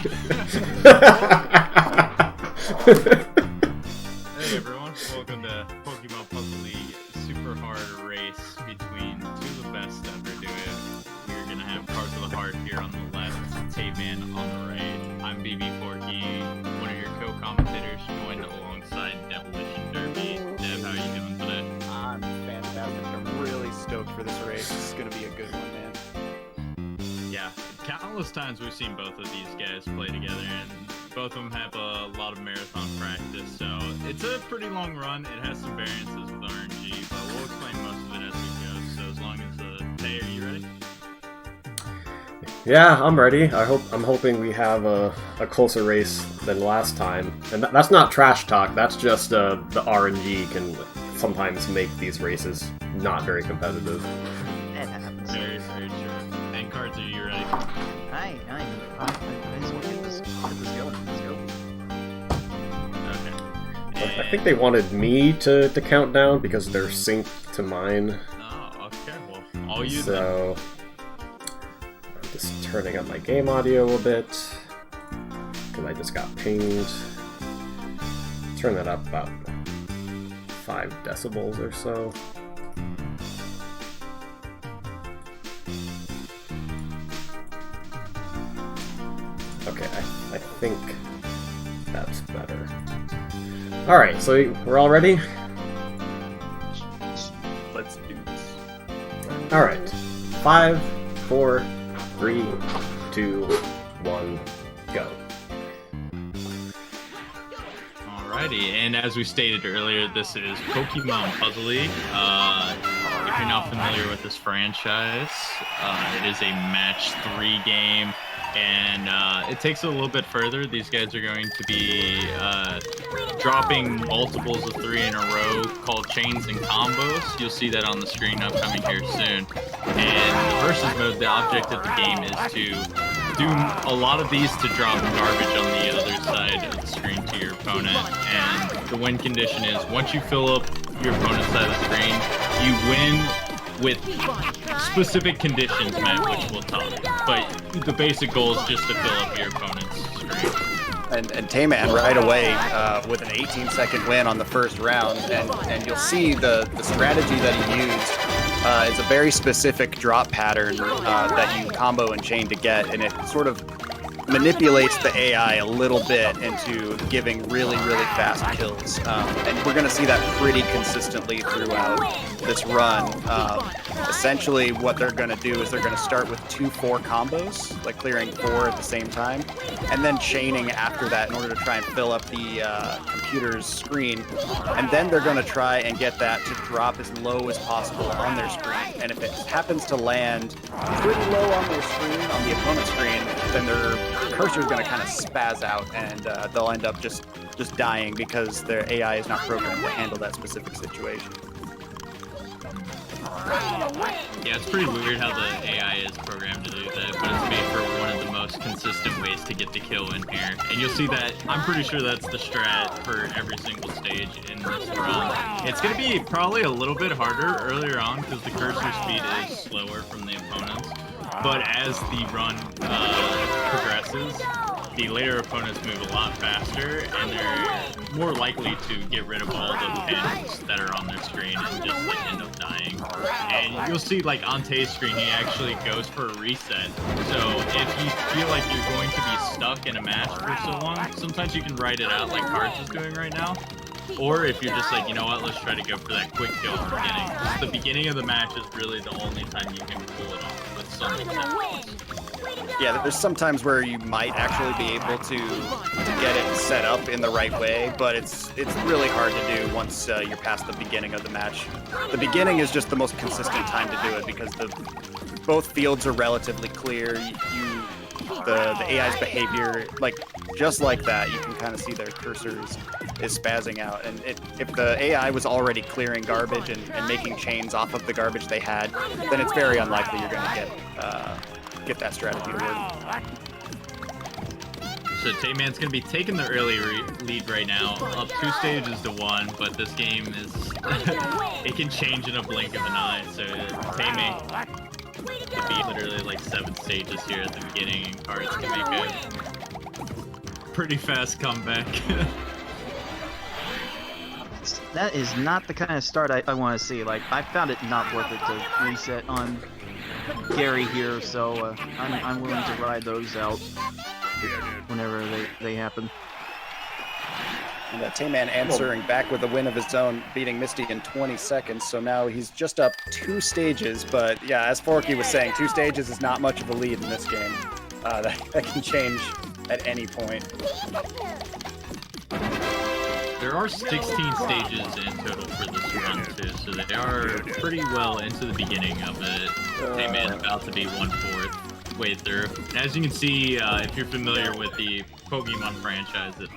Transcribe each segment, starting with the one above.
Hey everyone, welcome to Pokemon Puzzle League Super Hard Race between two of the best ever do it. We're gonna have Cards of the Heart here on the left, Tayman on the right. I'm BB4E, one of your co-commentators, joined alongside Demolition Derby. Dev, how are you doing today? I'm fantastic. I'm really stoked for this race. It's gonna be a good one, man. Yeah, countless times we've seen both of these guys play together, and both of them have a lot of marathon practice, so it's a pretty long run. It has some variances with RNG, but we'll explain most of it as we go. So as long as Tay, are you ready? Yeah, I'm ready. I'm hoping we have a closer race than last time. And that's not trash talk. That's just the RNG can sometimes make these races not very competitive. It happens. Very, very true. And Cards, are you ready? I just want to get this going. Let's go. Okay. I think they wanted me to count down because they're synced to mine. Oh, okay. Well, all you then. So I'm just turning up my game audio a little bit because I just got pinged. Turn that up about 5 decibels or so. Okay, I think that's better. Alright, so we're all ready? Let's do this. Alright. 5, 4, 3, 2, 1, go. Alrighty, and as we stated earlier, this is Pokemon Puzzle League. If you're not familiar with this franchise, it is a match 3 game. And it takes it a little bit further. These guys are going to be dropping multiples of 3 in a row called chains and combos. You'll see that on the screen upcoming here soon. And the versus mode, the object of the game is to do a lot of these to drop garbage on the other side of the screen to your opponent. And the win condition is once you fill up your opponent's side of the screen, you win with specific conditions met, which we'll talk. But the basic goal is just to fill up your opponent's screen. And Tayman right away with an 18-second win on the first round, and you'll see the strategy that he used. It's a very specific drop pattern that you combo and chain to get, and it sort of manipulates the AI a little bit into giving really, really fast kills. And we're going to see that pretty consistently throughout this run. Essentially, what they're going to do is they're going to start with 2-4 combos, like clearing 4 at the same time, and then chaining after that in order to try and fill up the computer's screen. And then they're going to try and get that to drop as low as possible on their screen. And if it happens to land pretty low on their screen, on the opponent's screen, then their cursor is going to kind of spaz out, and they'll end up just dying because their AI is not programmed to handle that specific situation. Yeah, it's pretty weird how the AI is programmed to do that, but it's made for one of the most consistent ways to get the kill in here. And you'll see that, I'm pretty sure that's the strat for every single stage in this run. It's going to be probably a little bit harder earlier on because the cursor speed is slower from the opponents. But as the run progresses, the later opponents move a lot faster, and they're more likely to get rid of all the pins that are on their screen and just like end up dying. And you'll see like on Tay's screen, he actually goes for a reset. So if you feel like you're going to be stuck in a match for so long, sometimes you can write it out like Cards is doing right now. Or if you're just like, you know what, let's try to go for that quick kill at the beginning. 'Cause the beginning of the match is really the only time you can pull it off with some exceptions. Yeah, there's some times where you might actually be able to get it set up in the right way, but it's really hard to do once you're past the beginning of the match. The beginning is just the most consistent time to do it because both fields are relatively clear. The AI's behavior, like just like that, you can kind of see their cursor is spazzing out. And if the AI was already clearing garbage and making chains off of the garbage they had, then it's very unlikely you're going to get that strategy to work. So Tayman's going to be taking the early lead right now, up 2 stages to 1, but this game is, it can change in a blink of an eye, so Tayman could be literally like 7 stages here at the beginning, and Cards can make pretty fast comeback. That is not the kind of start I want to see. Like, I found it not worth it to reset on Gary here, so I'm willing to ride those out whenever they happen. And Tayman answering back with a win of his own, beating Misty in 20 seconds. So now he's just up 2 stages. But yeah, as Forky was saying, 2 stages is not much of a lead in this game. That can change at any point. There are 16 stages in total for this run too, so they are pretty well into the beginning of it. Tayman's about to be 1/4 way through. And as you can see, if you're familiar with the Pokemon franchise at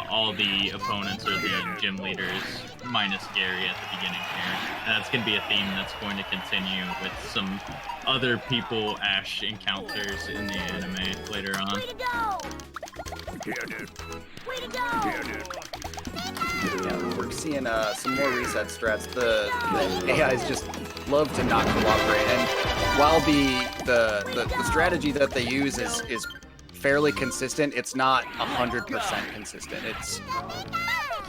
all the opponents are the gym leaders, minus Gary at the beginning here. And that's going to be a theme that's going to continue with some other people Ash encounters in the anime later on. Yeah, we're seeing some more reset strats. The AIs just love to not cooperate, and while the strategy that they use is fairly consistent, it's not 100% consistent.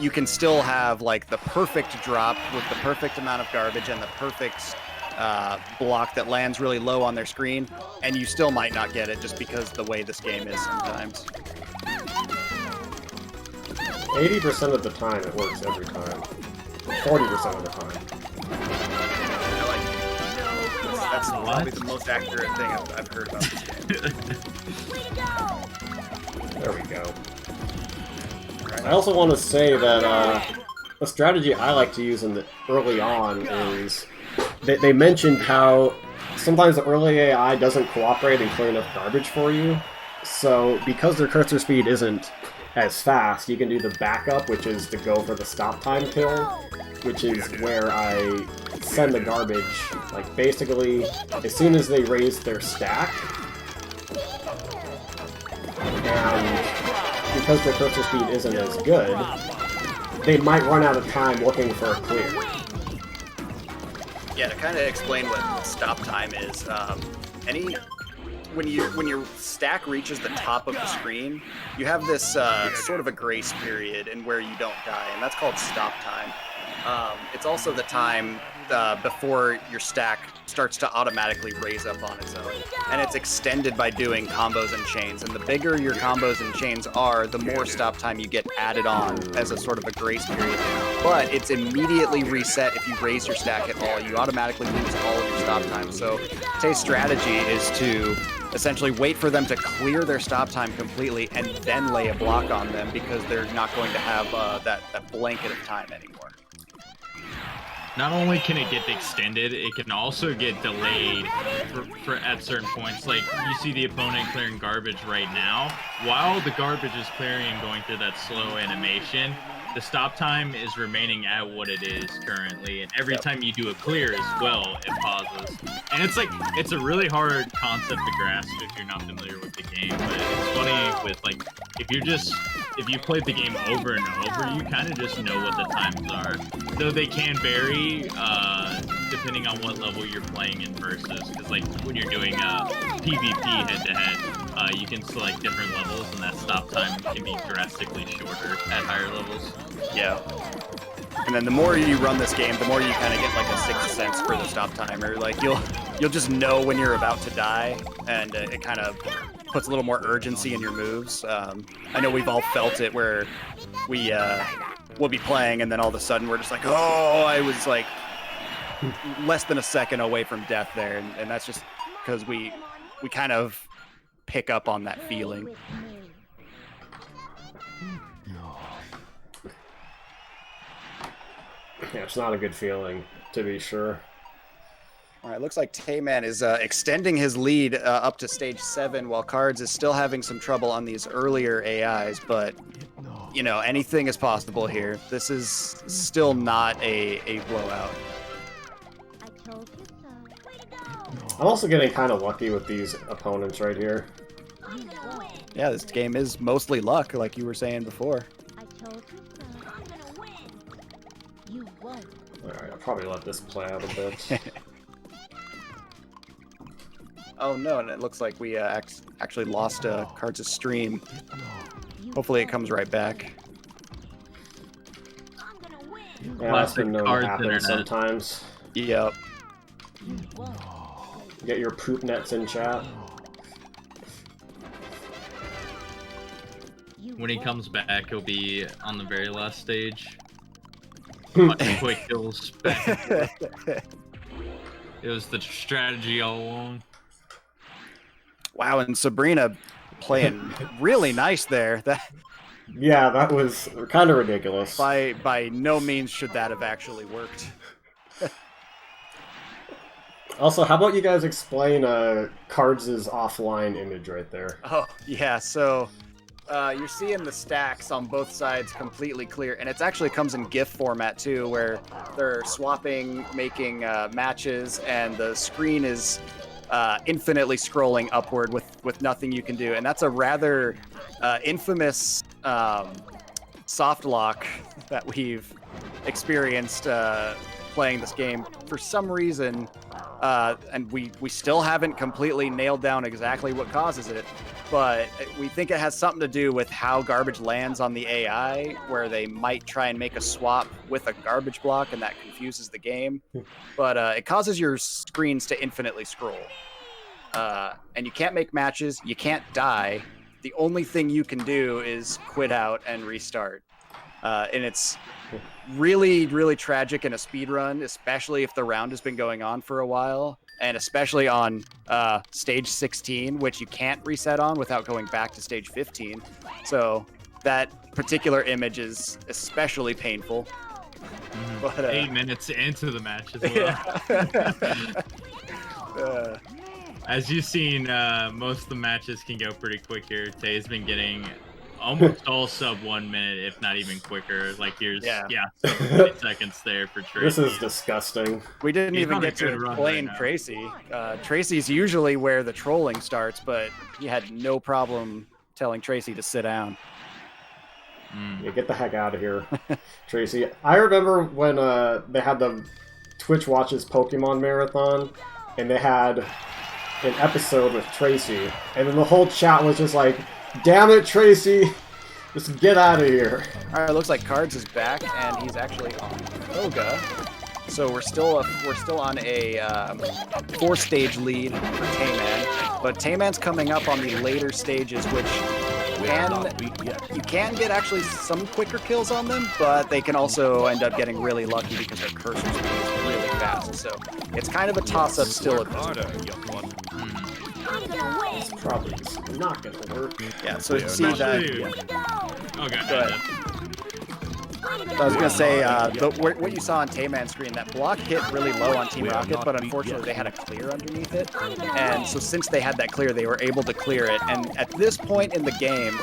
You can still have like the perfect drop with the perfect amount of garbage and the perfect block that lands really low on their screen, and you still might not get it just because the way this game is sometimes. 80% of the time it works every time. 40% of the time. That's probably the most accurate thing I've heard about this game. There we go. I also want to say that a strategy I like to use early on is they mentioned how sometimes the early AI doesn't cooperate and clear enough garbage for you. So because their cursor speed isn't as fast, you can do the backup, which is to go for the stop time kill, which is where I send the garbage, like basically as soon as they raise their stack, and because their cursor speed isn't as good, they might run out of time looking for a clear. Yeah, to kind of explain what stop time is, when your stack reaches the top of the screen, you have this sort of a grace period in where you don't die, and that's called stop time. It's also the time before your stack starts to automatically raise up on its own, and it's extended by doing combos and chains. And the bigger your combos and chains are, the more stop time you get added on as a sort of a grace period. But it's immediately reset if you raise your stack at all. You automatically lose all of your stop time. So Tay's strategy is to essentially wait for them to clear their stop time completely and then lay a block on them, because they're not going to have that blanket of time anymore. Not only can it get extended, it can also get delayed for at certain points. Like, you see the opponent clearing garbage right now. While the garbage is clearing and going through that slow animation, the stop time is remaining at what it is currently, and every time you do a clear as well, it pauses. And it's a really hard concept to grasp if you're not familiar with the game, but it's funny with, like, if you played the game over and over, you kind of just know what the times are. Though they can vary depending on what level you're playing in versus, because like when you're doing PvP head-to-head, you can select different levels, and that stop time can be drastically shorter at higher levels. Yeah. And then the more you run this game, the more you kind of get like a sixth sense for the stop timer. Like you'll just know when you're about to die, and it kind of puts a little more urgency in your moves. I know we've all felt it where we'll be playing, and then all of a sudden we're just like, oh, I was like less than a second away from death there, and that's just because we kind of pick up on that feeling. Yeah, it's not a good feeling, to be sure. All right, looks like Tayman is extending his lead up to stage 7, while Cards is still having some trouble on these earlier AIs, but, you know, anything is possible here. This is still not a blowout. I'm also getting kind of lucky with these opponents right here. Yeah, this game is mostly luck, like you were saying before. Alright, I'll probably let this play out a bit. Oh no, and it looks like we actually lost Cards' stream. Hopefully it comes right back. Yeah, that's been known to Cards happen internet. sometimes. Yep. Get your poop nets in chat. When he comes back, he'll be on the very last stage. Punching quick kills back and forth. It was the strategy all along. Wow, and Sabrina playing really nice there. That Yeah, that was kind of ridiculous. by no means should that have actually worked. Also, how about you guys explain Cards' offline image right there? Oh yeah, so you're seeing the stacks on both sides completely clear, and it actually comes in GIF format too, where they're swapping, making matches, and the screen is infinitely scrolling upward with nothing you can do, and that's a rather infamous soft lock that we've experienced playing this game for some reason, and we still haven't completely nailed down exactly what causes it, but we think it has something to do with how garbage lands on the AI, where they might try and make a swap with a garbage block, and that confuses the game. But it causes your screens to infinitely scroll. And you can't make matches, you can't die. The only thing you can do is quit out and restart. And it's really, really tragic in a speed run, especially if the round has been going on for a while, and especially on stage 16, which you can't reset on without going back to stage 15. So that particular image is especially painful. But, 8 minutes into the match as well. As you've seen, most of the matches can go pretty quick here. Tay's been getting almost all sub 1 minute, if not even quicker. Like here's sub 20 seconds there for Tracy. This is disgusting. We didn't He's even on a get to good run explain right now. Tracy. Tracy's usually where the trolling starts, but he had no problem telling Tracy to sit down. Yeah, get the heck out of here, Tracy. I remember when they had the Twitch Watches Pokemon Marathon, and they had an episode with Tracy, and then the whole chat was just like, "Damn it, Tracy! Just get out of here." All right, looks like Cards is back, and he's actually on Koga. So we're still on a 4-stage lead for Tayman, but Tayman's coming up on the later stages, which you can get actually some quicker kills on them, but they can also end up getting really lucky because their cursor speed is really fast. So it's kind of a toss-up still at this point. It's probably not gonna work. Yeah, so see that. Oh, God. Go ahead. I was gonna say, what you saw on Tayman's screen, that block hit really low on Team Rocket, but unfortunately they had a clear underneath it, and so since they had that clear, they were able to clear it. And at this point in the game,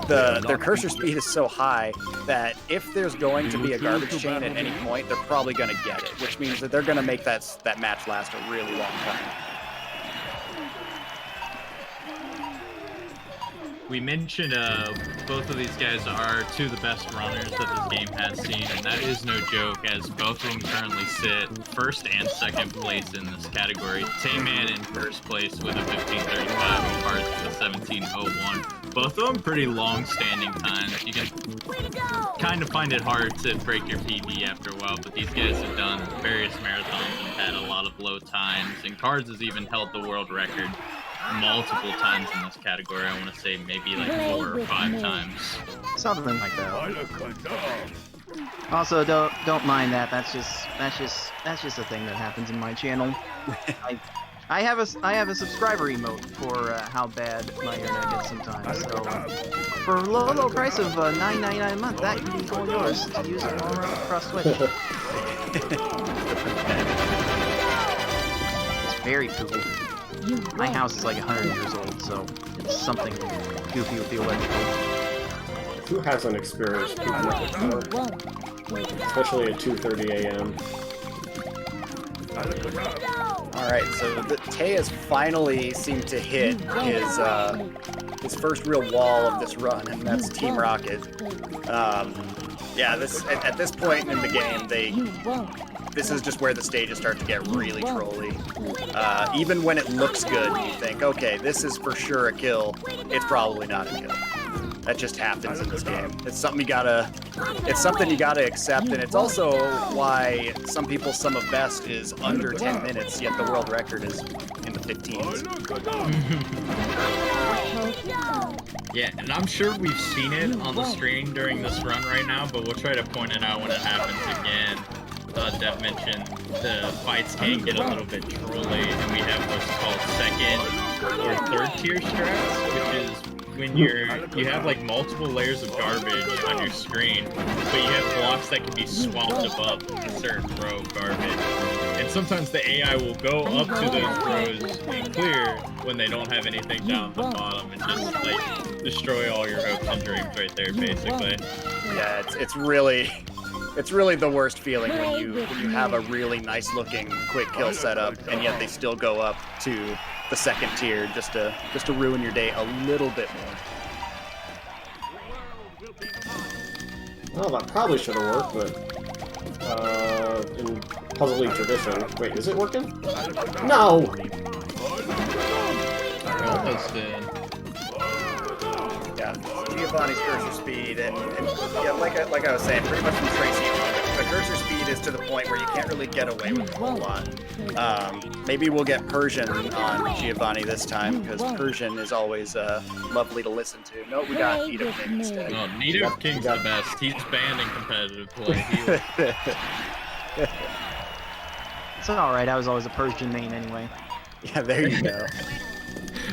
their cursor speed is so high that if there's going to be a garbage chain at any point, they're probably gonna get it, which means that they're gonna make that match last a really long time. We mentioned both of these guys are two of the best runners that this game has seen, and that is no joke, as both of them currently sit first and second place in this category. Tayman in first place with a 15:35 and Cards with a 17:01. Both of them pretty long-standing times. You can kind of find it hard to break your PB after a while, but these guys have done various marathons and had a lot of low times, and Cards has even held the world record multiple times in this category. I want to say maybe like 4 or 5 times. Something like that. Also, don't mind that. That's just a thing that happens in my channel. I have a subscriber emote for how bad my internet gets sometimes. So for a low price of $9.99 a month, that can be all yours to use it all around across Twitch. It's very poopy. My house is like 100 years old, so it's something goofy with the electrical. Who hasn't experienced poop before? Especially at 2:30 a.m. All right, so Tay has finally seemed to hit his first real wall of this run, and that's Team Rocket. Yeah, at this point in the game, this is just where the stages start to get really trolly. Even when it looks good, you think, okay, this is for sure a kill. It's probably not a kill. That just happens in this game. It's something you gotta accept, and it's also why some people's sum of best is under 10 minutes, yet the world record is in the 15s. Yeah, and I'm sure we've seen it on the screen during this run right now, but we'll try to point it out when it happens again. Dev mentioned the fights can get a little bit trolly, and we have what's called second or third tier strats, which is when you have like multiple layers of garbage on your screen, but you have blocks that can be swapped above a certain row of garbage. And sometimes the AI will go up to those rows and clear when they don't have anything down at the bottom and just like destroy all your hopes and dreams right there, basically. Yeah, it's really the worst feeling when you have a really nice looking quick kill setup and yet they still go up to the second tier just to ruin your day a little bit more. Well, that probably should have worked, but in Puzzle League tradition. Wait, is it working? No! Almost did. Yeah, Giovanni's cursor speed, and yeah, like I was saying, pretty much from Tracy, the cursor speed is to the point where you can't really get away with it a whole lot. Maybe we'll get Persian on Giovanni this time, because Persian is always lovely to listen to. No, we got Nido King instead. No, Nido King's the best. He's banned in competitive play. It's alright, I was always a Persian main anyway. Yeah, there you go.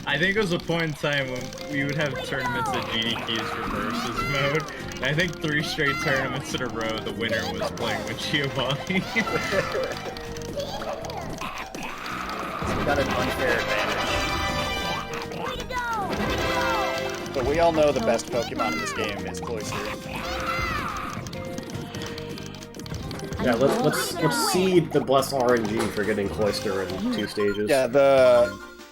I think there was a point in time when we would have tournaments at GDQs for versus mode. And I think 3 straight tournaments in a row, the winner was playing with Giovanni. So we got an unfair advantage. But we all know the best Pokemon in this game is Cloyster. Yeah, let's seed the blessed RNG for getting Cloyster in 2 stages. Yeah,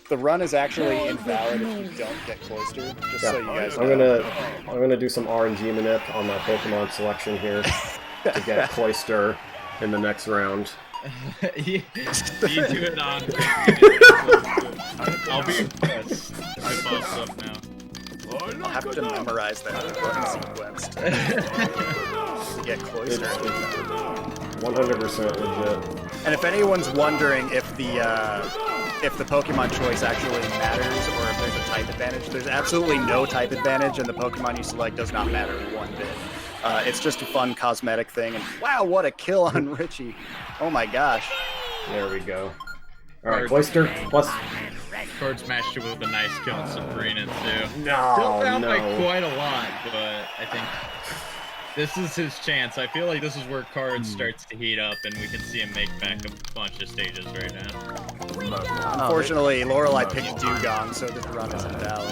the run is actually invalid if you don't get Cloyster, just so you guys know. I'm gonna do some RNG manip on my Pokemon selection here to get Cloyster in the next round. you do it on. I'll be impressed if it pops up now. I'll have to memorize that button sequence to get Cloyster. 100% legit. And if anyone's wondering if the Pokemon choice actually matters or if there's a type advantage, there's absolutely no type advantage, and the Pokemon you select does not matter one bit. It's just a fun cosmetic thing, and wow, what a kill on Richie. Oh my gosh. There we go. Alright, Cloyster, plus... Cards matched it with a nice kill on Sabrina, too. No, Still down by quite a lot, but I think this is his chance. I feel like this is where Cards starts to heat up, and we can see him make back a bunch of stages right now. Unfortunately, Lorelei picked Dugong, so this run is invalid.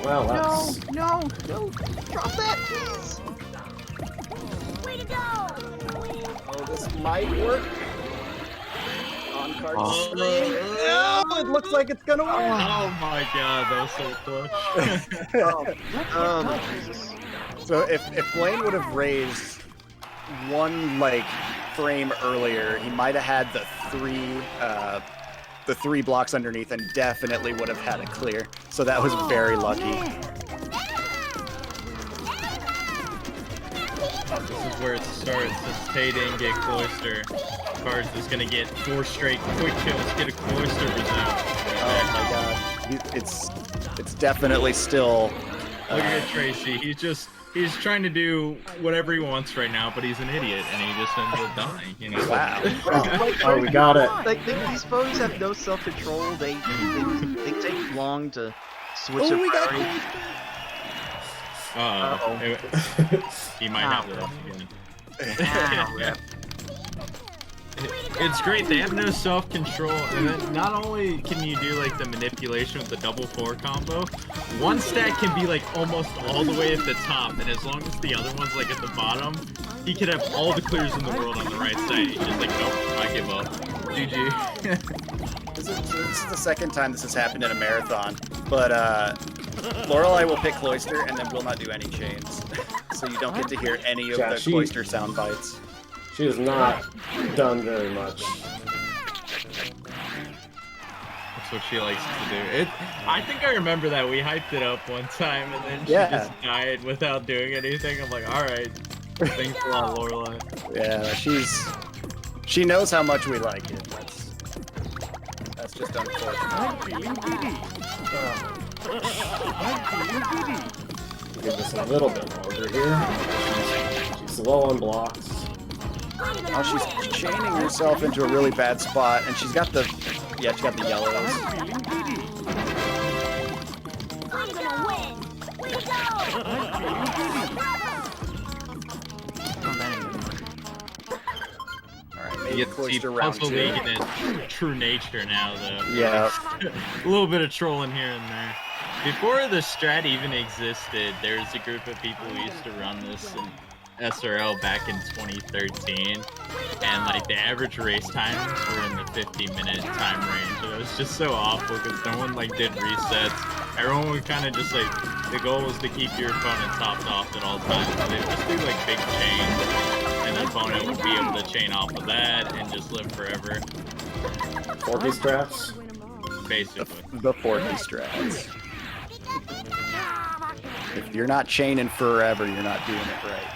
Well, that's... No! Drop that, please! Way to go! Oh, this might work. On Card's screen. No, it looks like it's gonna work. Oh my god, that was so clutch. Jesus. So if Blaine would have raised one frame earlier, he might have had the three blocks underneath and definitely would have had it clear. So that was very lucky. This is where it starts. Since Tay didn't get Cloyster, Cards is gonna get 4 straight quick kills, get a Cloyster result. Oh my god. It's definitely still... Look at Tracy, he's trying to do whatever he wants right now, but he's an idiot, and he just ends up dying, you know? Wow. Oh, we got it. Like, these foes have no self-control, they take long to switch their priority. He might have it again. It's great, they have no self-control, and then not only can you do the manipulation with the double 4 combo, one stack can be almost all the way at the top, and as long as the other one's at the bottom, he could have all the clears in the world on the right side. He's just nope, I give up. GG. This is the second time this has happened in a marathon, but Lorelei will pick Cloister and then will not do any chains, so you don't get to hear any of the Cloister sound bites. She has not done very much. That's what she likes to do. I think I remember that we hyped it up one time and then she just died without doing anything. I'm like, all right, thanks a lot, Lorelei. Yeah, she knows how much we like it. That's just unfortunate. Give this a little bit longer here. She's low on blocks. Oh, she's chaining herself into a really bad spot, and she's got the yellows. I'm gonna win. Way to go. Alright, You maybe get to see Cloister round Puzzle 2. League in its true nature now, though. Yeah. A little bit of trolling here and there. Before the strat even existed, there was a group of people who used to run this in SRL back in 2013, and like the average race times were in the 50-minute time range, and it was just so awful because no one like did resets. Everyone would kind of just like, the goal was to keep your opponent topped off at all times. So they'd just do like big chains, and the opponent would be able to chain off of that and just live forever. Forky straps. Basically. The Forky strats. If you're not chaining forever, you're not doing it right.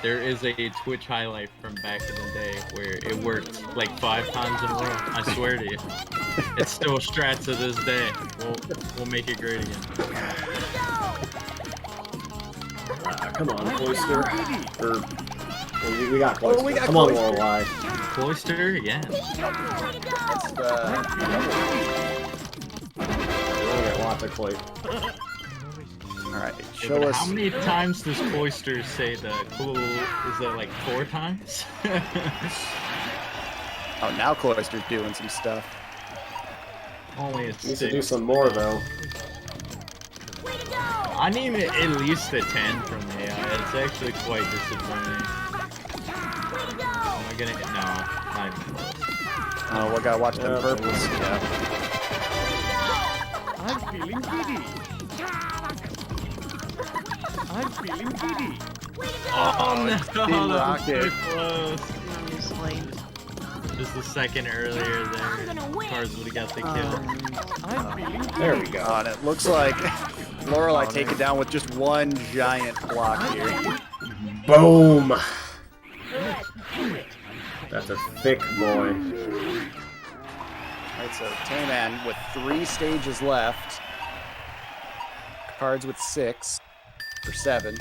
There is a Twitch highlight from back in the day where it worked like 5 times in a row. I swear to you. It's still strat to this day. We'll make it great again. Come on, Cloister. We got Cloister. Oh, we got Come Cloister. on, Lorelei. Cloister again. That's We only got lots of Cloister. Alright, Yeah, show but us. how many times does Cloister say the cool? Is that like 4 times? Oh, now Cloister's doing some stuff. Only a Needs to 6. do some more though. I need at least a 10 from the AI. It's actually quite disappointing. Am I gonna get no? Not even close. Oh, we gotta watch them Yeah, purples. Yeah. I'm feeling giddy. I'm feeling giddy. Oh no! Team That was Rocket. so close. Just a second earlier there, Cards would have got the kill. I'm feeling giddy. There we go. Oh, and it looks like Lorelei taken down with just one giant block here. Boom! That's a thick boy. Alright, so Tayman with 3 stages left. Cards with 6 or 7.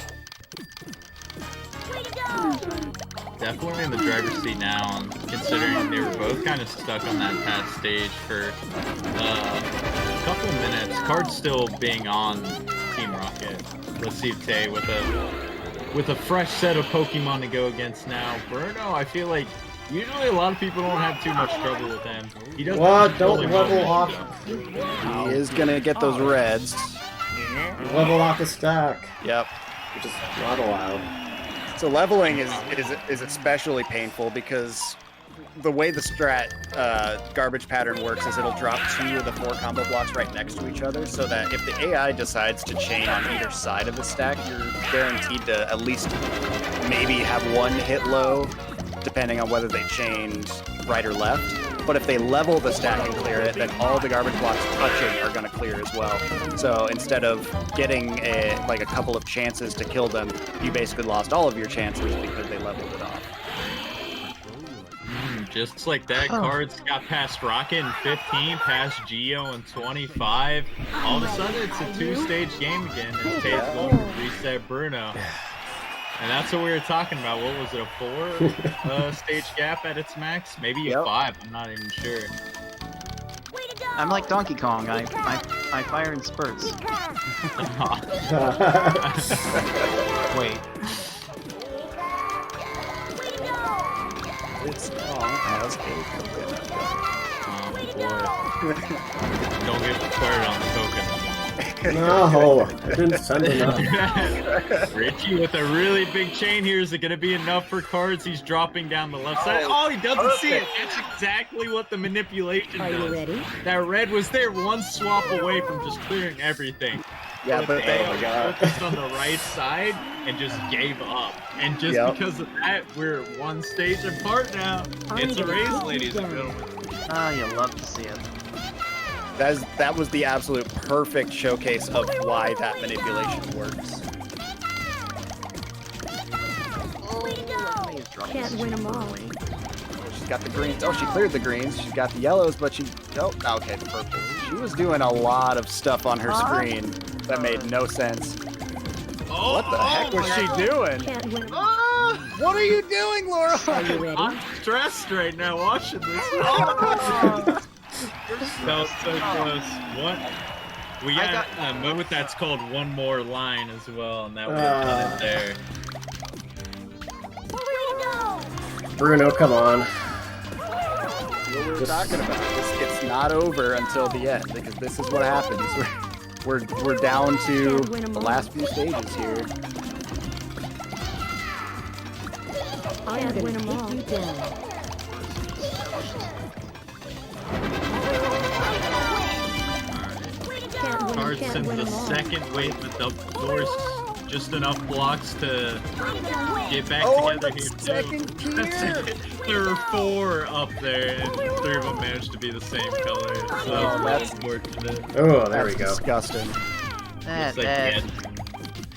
Definitely in the driver's seat now, considering they were both kind of stuck on that past stage for a couple minutes. Cards still being on Team Rocket. Let's see if Tay with a fresh set of Pokemon to go against now. Bruno, I feel like usually a lot of people don't have too much trouble with him. He doesn't. What? Don't really level know off. though. He is gonna get those reds. Level off the stack. Yep. Which is not allowed. So leveling is especially painful because the way the strat garbage pattern works is it'll drop 2 of the 4 combo blocks right next to each other, so that if the AI decides to chain on either side of the stack, you're guaranteed to at least maybe have 1 hit low, depending on whether they chained right or left. But if they level the stack and clear it, then all the garbage blocks touching are going to clear as well. So instead of getting a couple of chances to kill them, you basically lost all of your chances because they leveled it off. Just like that, Cards got past Rocket in 15, past Geo in 25. All of a sudden, it's a 2-stage game again, and Tay's going to reset Bruno. And that's what we were talking about. What was it, a 4 stage gap at its max? Maybe a 5, I'm not even sure. I'm like Donkey Kong. I fire in spurts. Wait. It's strong as a coconut. Oh boy. Don't get started on the coconut. No, I didn't send enough. Richie with a really big chain here. Is it going to be enough for cards? He's dropping down the left side. Oh, he doesn't see it. That's exactly what the manipulation Are you does. ready? That red was there one swap away from just clearing everything. Yeah, but they oh my God. focused on the right side and just gave up. And just because of that, we're one stage apart now. It's a race, ladies and gentlemen. Ah, you love to see it. That was the absolute perfect showcase of why that manipulation works. Can't win them all. She's got the greens. Oh, she cleared the greens. She's got the yellows, but she... Oh, okay, the purples. She was doing a lot of stuff on her screen that made no sense. Oh, What the heck was she doing? Can't win them all. What are you doing, Laura? Are you ready? I'm stressed right now watching this. That was so close. What? We got a mode that's called One More Line as well, and that would have done it there. Bruno, come on. What we were talking about. It's not over until the end, because this is what happens. We're down to the last few stages here. I'm gonna win them all. You down. Card sends the second wave, but they'll force just enough blocks to get back together here. Second tier. There were 4 up there, and 3 of them managed to be the same color. So that's unfortunate. Oh, there we go. Disgusting. That, Looks like that.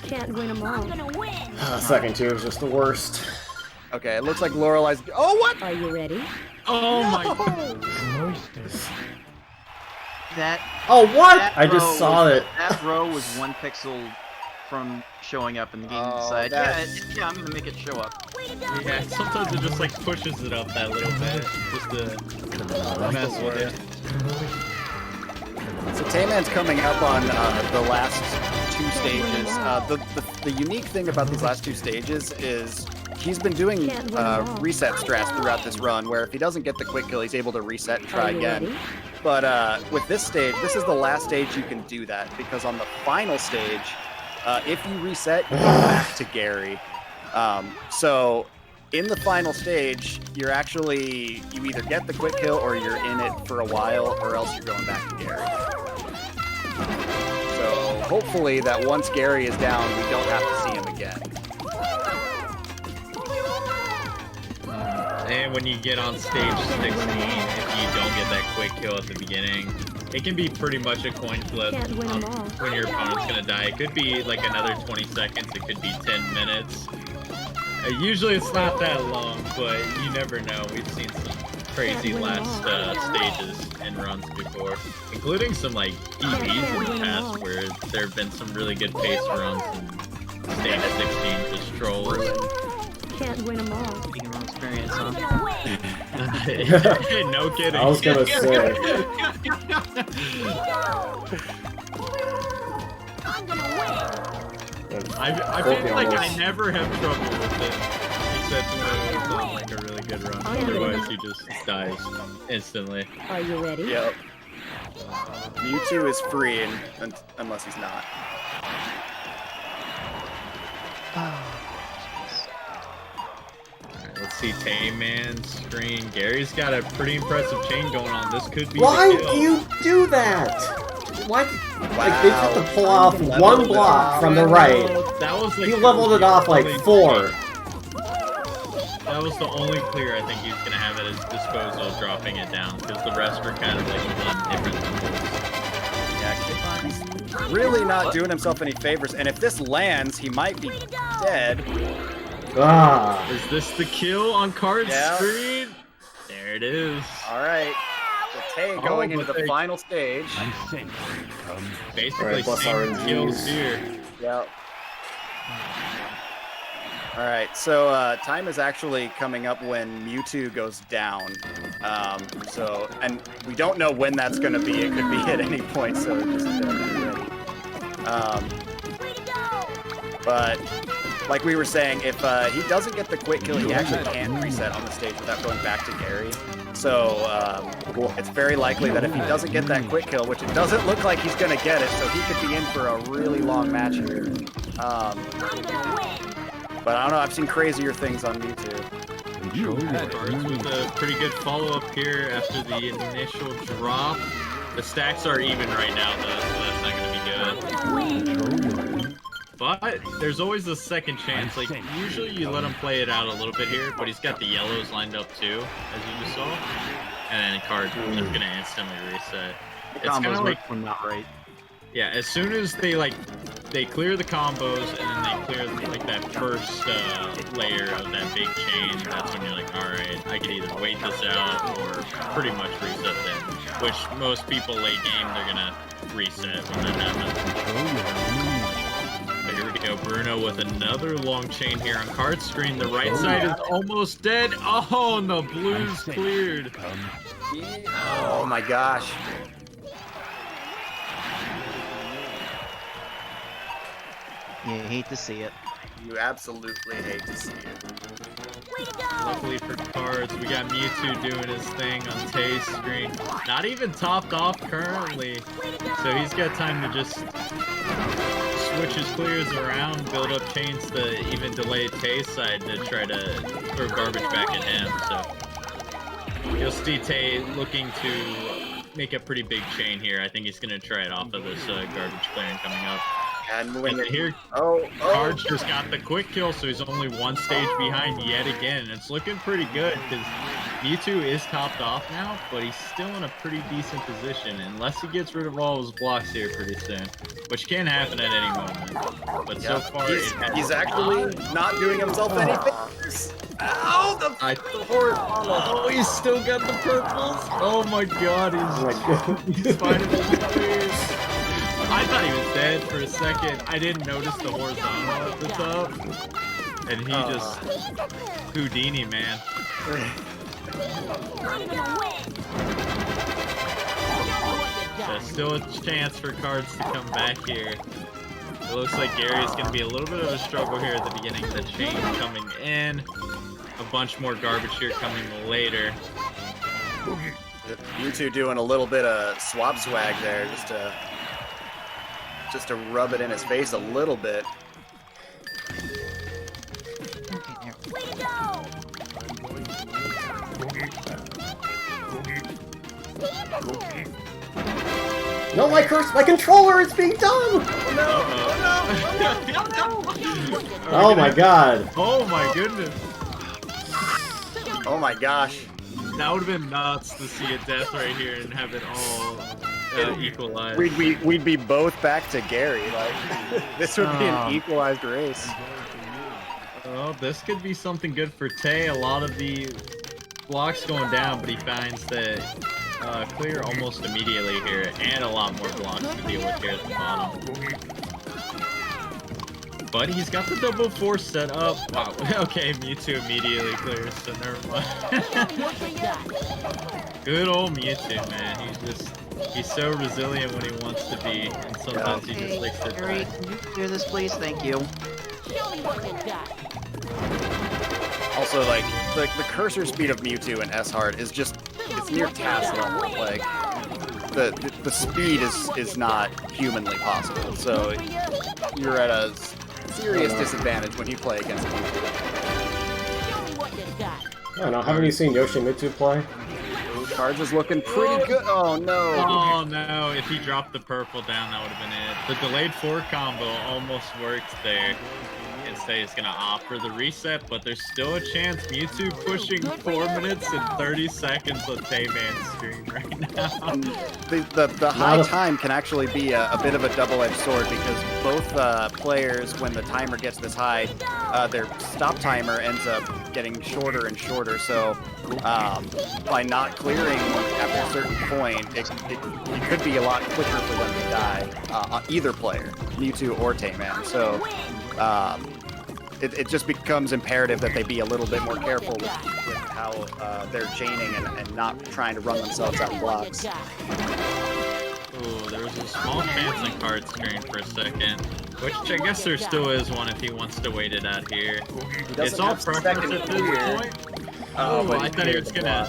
Can't win them all. Second tier is just the worst. Okay, it looks like Lorelai's... Oh, what? Are you ready? Oh my god. That. Oh, what? That I just row saw was- it. That row was 1 pixel from showing up in the game to Oh, decide. that's- Yeah, I'm gonna make it show up. Yeah, sometimes it just like pushes it up that little bit, just to mess with it. So Tayman's coming up on the last 2 stages. The unique thing about these last 2 stages is he's been doing reset strats throughout this run, where if he doesn't get the quick kill, he's able to reset and try Are you again. ready? But with this stage, this is the last stage you can do that, because on the final stage, if you reset, you go back to Gary. So in the final stage, you either get the quick kill or you're in it for a while, or else you're going back to Gary. So hopefully that once Gary is down, we don't have to see him again. And when you get on stage 16, if you don't get that quick kill at the beginning, it can be pretty much a coin flip Can't win 'em all. when your opponent's gonna die. It could be like another 20 seconds, it could be 10 minutes. Usually it's not that long, but you never know. We've seen some crazy last stages and runs before, including some like EVs in the past where there have been some really good pace runs and stage 16 just trolls. Can't win them all. Speaking from experience, huh? No kidding. I was gonna say. I feel like I never have trouble with it, except when it's on like a really good run. Otherwise, he just dies instantly. Are you ready? Yep. Mewtwo is free, unless he's not. Let's see Tayman's screen. Gary's got a pretty impressive chain going on. This could be Why the kill. do you do that? Why? Like, they have to pull off 1 block from the right. That was like He leveled it off like 4. That was the only clear I think he's gonna have at his disposal, dropping it down, because the rest were kind of like on different levels. Yeah, really not doing himself any favors, and if this lands, he might be dead. Ah. Is this the kill on card Yeah. screen? There it is. All right. So Tay going into the final stage. Basically, Alright, plus same RNGs. kills here. Yep. All right, so time is actually coming up when Mewtwo goes down. And we don't know when that's going to be. It could be at any point, so just be ready. But like we were saying, if he doesn't get the quick kill, he actually can't reset on the stage without going back to Gary. So it's very likely that if he doesn't get that quick kill, which it doesn't look like he's going to get it, so he could be in for a really long match here. But I don't know, I've seen crazier things on Mewtwo. Cards with a pretty good follow-up here after the initial drop. The stacks are even right now, though, so that's not going to be good. But there's always a second chance. Like, usually you let him play it out a little bit here, but he's got the yellows lined up too, as you just saw. And then Card is going to instantly reset. It's kind of like, not right. yeah, as soon as they clear the combos and then they clear like that first layer of that big chain, that's when you're like, all right, I can either wait this out or pretty much reset them. Which most people late game, they're gonna reset when that happens. But here we go, Bruno with another long chain here on card screen. The right side is almost dead. Oh, and the blue's cleared. Oh my gosh. You hate to see it. You absolutely hate to see it. Luckily for Cards, we got Mewtwo doing his thing on Tay's screen. Not even topped off currently, so he's got time to just switch his clears around, build up chains to even delay Tay's side to try to throw garbage back at him. So you'll see Tay looking to make a pretty big chain here. I think he's going to try it off of this garbage clearing coming up. And when here, Cards just got the quick kill, so he's only one stage behind yet again. And it's looking pretty good because Mewtwo is topped off now, but he's still in a pretty decent position unless he gets rid of all his blocks here pretty soon, which can happen at any moment. But so far, he's actually not doing himself any favors. Oh, the horse! Oh, he's still got the purples. Oh my God, he's finally cleared. I thought he was dead for a second. I didn't notice the horizontal at the top. And he just... Houdini, man. So still a chance for Cards to come back here. It looks like Gary's going to be a little bit of a struggle here at the beginning. The chain coming in. A bunch more garbage here coming later. Mewtwo doing a little bit of swap swag there just to rub it in his face a little bit. No, my controller is being done! Oh my God. Oh my goodness. Oh my gosh. That would have been nuts to see a death right here and have it all equalized. We'd be both back to Gary. Like this would be an equalized race. Well, this could be something good for Tay. A lot of the blocks going down, but he finds that clear almost immediately here, and a lot more blocks to deal with here at the bottom. But he's got the double force set up. Wow. Okay, Mewtwo immediately clears, so never mind. Good old Mewtwo, man. He's so resilient when he wants to be, and sometimes he just likes to Gary, can you clear this, please? Thank you. Also, like the cursor speed of Mewtwo and S-Heart is just it's near task level. Like the speed is not humanly possible. So you're at a serious disadvantage when you play against Mewtwo. I don't know. Haven't you seen Yoshimitsu play? Cards is looking pretty good. Oh no. Oh no, if he dropped the purple down, that would have been it. The delayed 4 combo almost worked there. Instead, he's going to opt for the reset, but there's still a chance. Mewtwo pushing 4 minutes and 30 seconds on Tayman's screen right now. The high time can actually be a bit of a double-edged sword because both players, when the timer gets this high, their stop timer ends up getting shorter and shorter. So by not clearing after a certain point, it could be a lot quicker for them to die, either player, Mewtwo or Tayman. So it just becomes imperative that they be a little bit more careful with how they're chaining and not trying to run themselves out of blocks. Ooh, there was a small chance on card screen for a second, which I guess there still is one if he wants to wait it out here. It's all preference at this point. Oh, I thought he was gonna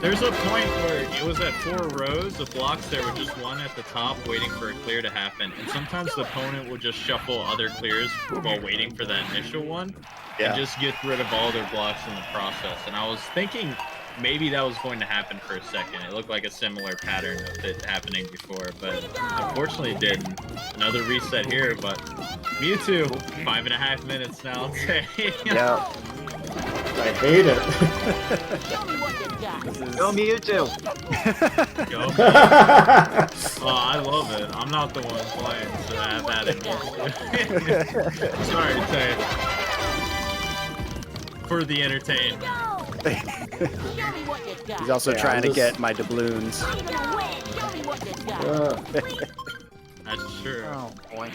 There's a point where it was at 4 rows of blocks. There were just one at the top waiting for a clear to happen, and sometimes the opponent will just shuffle other clears while waiting for that initial one, and just get rid of all their blocks in the process. And I was thinking maybe that was going to happen for a second. It looked like a similar pattern of it happening before, but unfortunately it didn't. Another reset here, but Mewtwo, 5.5 minutes now. Yeah. I hate it. Go Mewtwo! Go. Oh, I love it. I'm not the one playing, so I have that in mind. Sorry to say. For the entertainment. He's also trying to get my doubloons. That's true. Oh boy.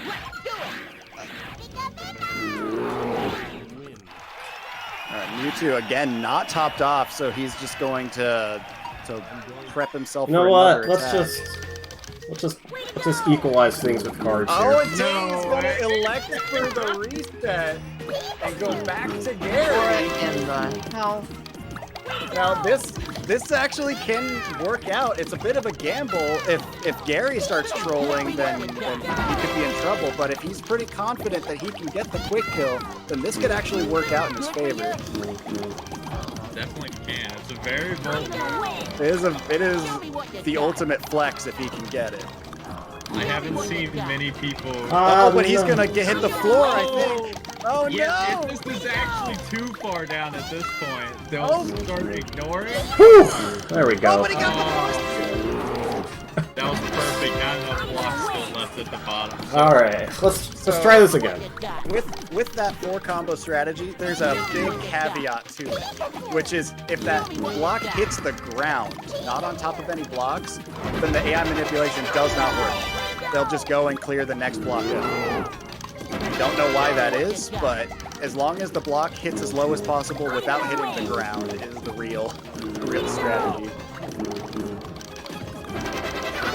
Alright, Mewtwo again not topped off, so he's just going to prep himself You know for what? another attack. Let's just equalize things with cards Oh, here. and Tay's gonna elect for the reset and go back to Gary. What in the hell? Now this actually can work out. It's a bit of a gamble. If Gary starts trolling, then he could be in trouble. But if he's pretty confident that he can get the quick kill, then this could actually work out in his favor. Definitely can. It's a very bold move. It is the ultimate flex if he can get it. I haven't seen many people. But he's gonna hit the floor, I think. Oh Yeah, no! if this is actually too far down at this point, they'll start ignoring. Whew! There we go. Oh, but he got the That was perfect. Not enough blocks still left at the bottom. So All right, let's try this again. With that 4 combo strategy, there's a big caveat to it, which is if that block hits the ground, not on top of any blocks, then the AI manipulation does not work. They'll just go and clear the next block up. I don't know why that is, but as long as the block hits as low as possible without hitting the ground is the real strategy.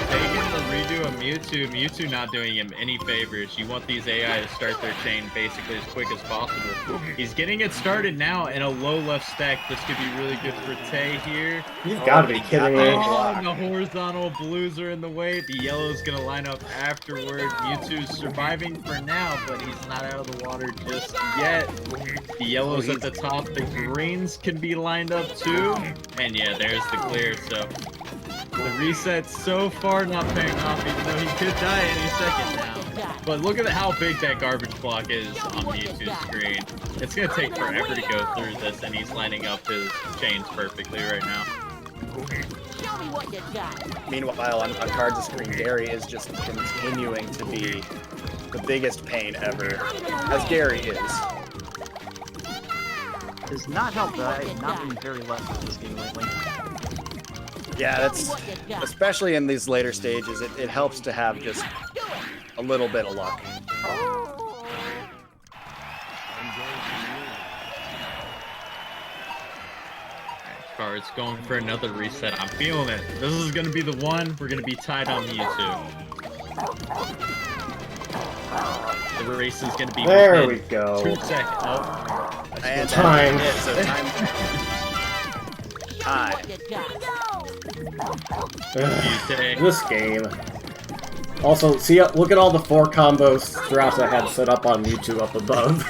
taking the redo of Mewtwo not doing him any favors. You want these AI to start their chain basically as quick as possible. He's getting it started now in a low left stack. This could be really good for Tay here. You've got to be kidding me. Oh, the horizontal blues are in the way. The yellow's gonna line up afterward. Mewtwo's surviving for now, but he's not out of the water just yet. The yellow's at the top. The greens can be lined up too. And yeah, there's the clear. So the reset so far not paying off, even though he could die any second now. But look at how big that garbage block is on Mewtwo's screen. It's gonna take forever to go through this, and he's lining up his chains perfectly right now. Meanwhile, on Cards of Screen, Gary is just continuing to be the biggest pain ever, as Gary is. Does not help that I have not been very lucky with this game lately. Yeah, that's especially in these later stages. It helps to have just a little bit of luck. Cards going for another reset. I'm feeling it. This is gonna be the one. We're gonna be tied on Mewtwo. The race is gonna be There within we go. 2 seconds. Oh. And Time. So time. Tay. This game. Also, see, look at all the 4 combos Strauss I had set up on Mewtwo up above.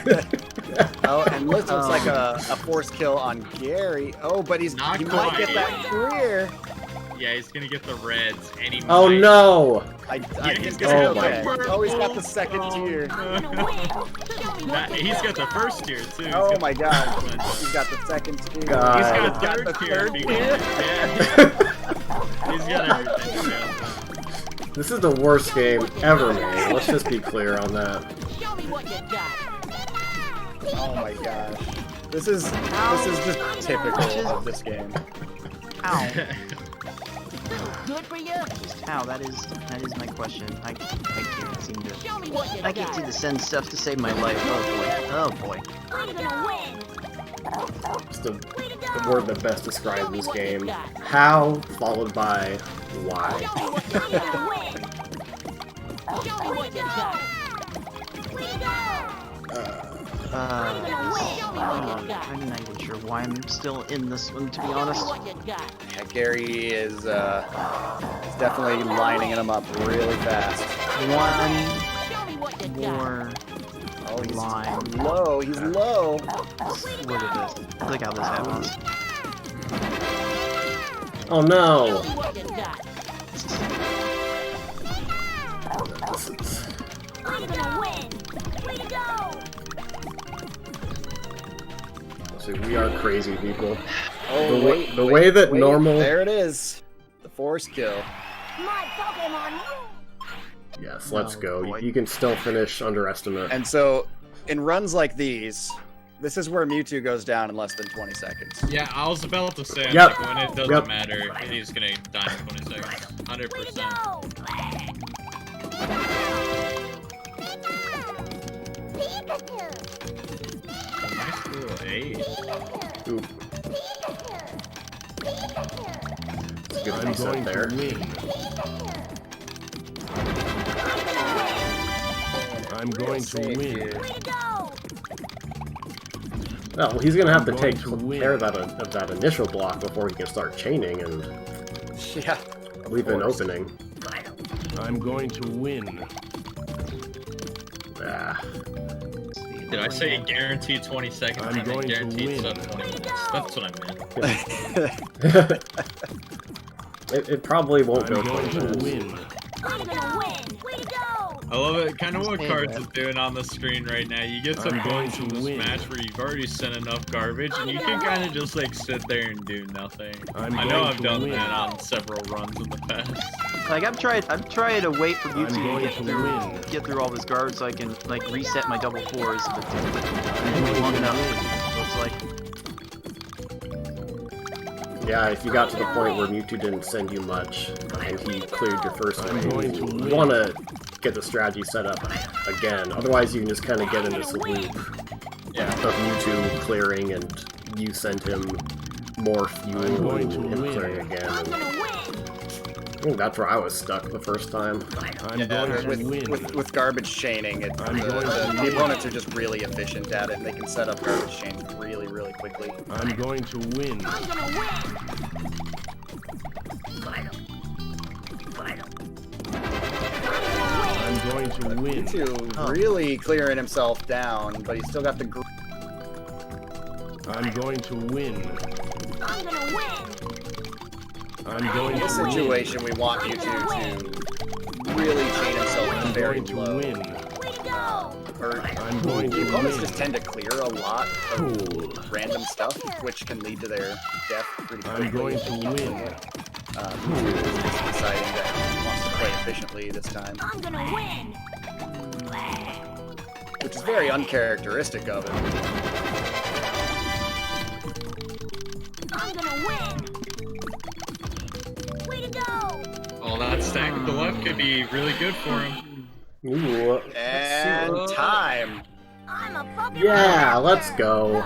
Oh, and looks like a force kill on Gary. Oh, but he Not might quite. get that clear. Yeah, he's gonna get the reds. And he Oh might. no! I think he's it's gonna okay. go for Oh, he's got the second tier. He's got the first tier too. Oh my god. He's got the second tier. God. He's He's got got third the tier. third because- tier. Yeah. He's got everything. Yeah. This is the worst game ever made. Let's just be clear on that. Oh my gosh. This is just typical of this game. Ow. Just how? That is my question. I can't seem to. I can't seem to send stuff to save my life. Oh boy. Oh boy. It's the word that best describes this game. How, followed by why. I'm not even sure why I'm still in this one, to be honest. Yeah, Gary is definitely lining them up really fast. One more Oh, he's line. low. He's low. Look at this. Look how this happens. Oh no! This is... I'm gonna win! Way to go! See, we are crazy people. Oh, The way that normal... There it is. The force kill. My Pokemon Yes, let's Oh, go. boy. You can still finish Underestimate. And so, in runs like these, this is where Mewtwo goes down in less than 20 seconds. Yeah, I was about to say, Yep. like, when it doesn't Yep. matter, he's gonna die in 20 seconds. 100%. Nice little aid. Ooh, it's a good reset there. I'm going to Save, win. dude. Well, he's gonna have to I'm take going to win. care of that initial block before he can start chaining and Yeah. leave an course. opening. I'm going to win. Ah, Did I say guaranteed 20 seconds? I'm I meant going to guaranteed win. sub 20 minutes. That's what I meant. it probably won't I'm go going 20 to minutes. win. I'm gonna win! Way to go! I love it. Kind of what Stay Cards there. is doing on the screen right now. You get some I'm going points from to this win. match where you've already sent enough garbage, and you can kind of just like sit there and do nothing. I'm I know going I've to done win. that on several runs in the past. Like I'm trying to wait for I'm Mewtwo going to to get through all his guards so I can like reset my double fours, but it didn't take long enough. Looks like. Yeah, if you got to the point where Mewtwo didn't send you much and he cleared your first I'm wave, going to you win. want to get the strategy set up again. Otherwise, you can just kind of get in this loop Yeah. of Mewtwo clearing and you send him more fuel I'm going and to him win. clearing again. I'm And gonna win! I think that's where I was stuck the first time. I'm Yeah, going to with, win. with garbage chaining, I'm going to the opponents are just really efficient at it, and they can set up garbage chains really, really quickly. I'm going to win. I'm gonna win! I'm going to win. Mewtwo really clearing himself down, but he's still got the... I'm going to win. I'm gonna win! I'm going In this to win. situation, we want Mewtwo to really chain himself I'm very going to low. win. Way to go! Or, I'm going the to opponents win. just tend to clear a lot of Cool. random stuff, which can lead to their death pretty quickly. I'm going to win. Mewtwo is just deciding that he wants to play efficiently this time, I'm gonna win! which is very uncharacteristic of him. I'm gonna win! Way to go! Oh, that stack of the left could be really good for him. Ooh, And time! I'm a Pokemon! yeah, let's go.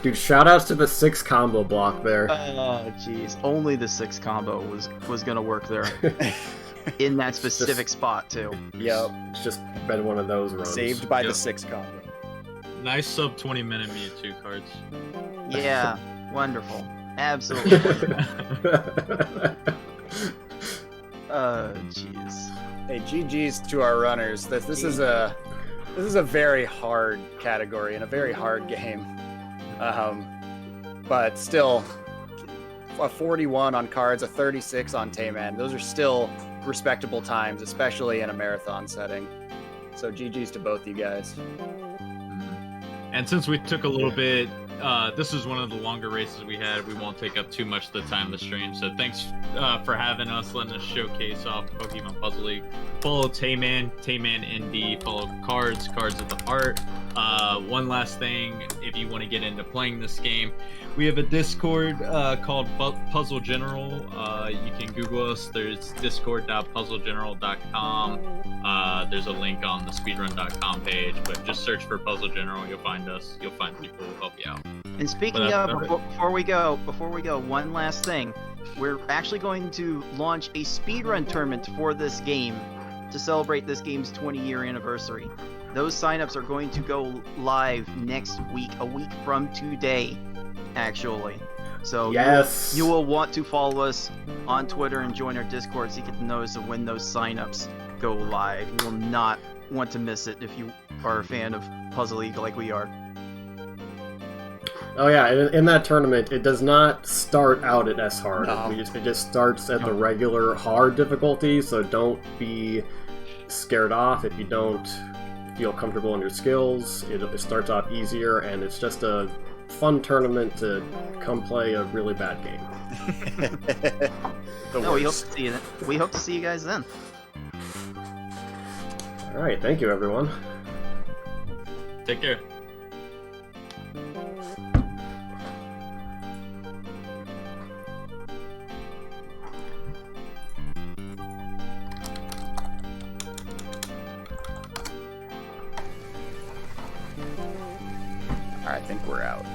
Dude, shoutouts to the 6 combo block there. Oh jeez, only the 6 combo was gonna work there in that specific spot too. Yep, It's just been one of those runs. saved by the Yep. 6 combo. Nice sub 20 minute Mewtwo Cards. Yeah, wonderful, absolutely. Jeez. Hey, GG's to our runners. This is a very hard category and a very hard game. But still, a 41 on Cards, a 36 on Tayman. Those are still respectable times, especially in a marathon setting. So GG's to both you guys. And since we took a little bit, this is one of the longer races we had. We won't take up too much of the time of the stream. So thanks for having us, letting us showcase off Pokemon Puzzle League. Follow Tayman, Tayman ND. Follow Cards of the Heart. One last thing, if you want to get into playing this game, we have a Discord called Puzzle General. You can Google us. There's discord.puzzlegeneral.com. There's a link on the speedrun.com page, but just search for Puzzle General. You'll find us. You'll find people who help you out. And speaking But, of, before we go, one last thing. We're actually going to launch a speedrun tournament for this game to celebrate this game's 20-year anniversary. Those signups are going to go live next week, a week from today, actually. So Yes. you will want to follow us on Twitter and join our Discord so you get the notice of when those signups go live. You will not want to miss it if you are a fan of Puzzle League like we are. Oh yeah, in that tournament, it does not start out at S hard. No. It just starts at the regular hard difficulty, so don't be scared off if you don't feel comfortable in your skills. It starts off easier, and it's just a fun tournament to come play a really bad game. No, we hope to see you. We hope to see you guys then. All right, thank you, everyone. Take care. I think we're out.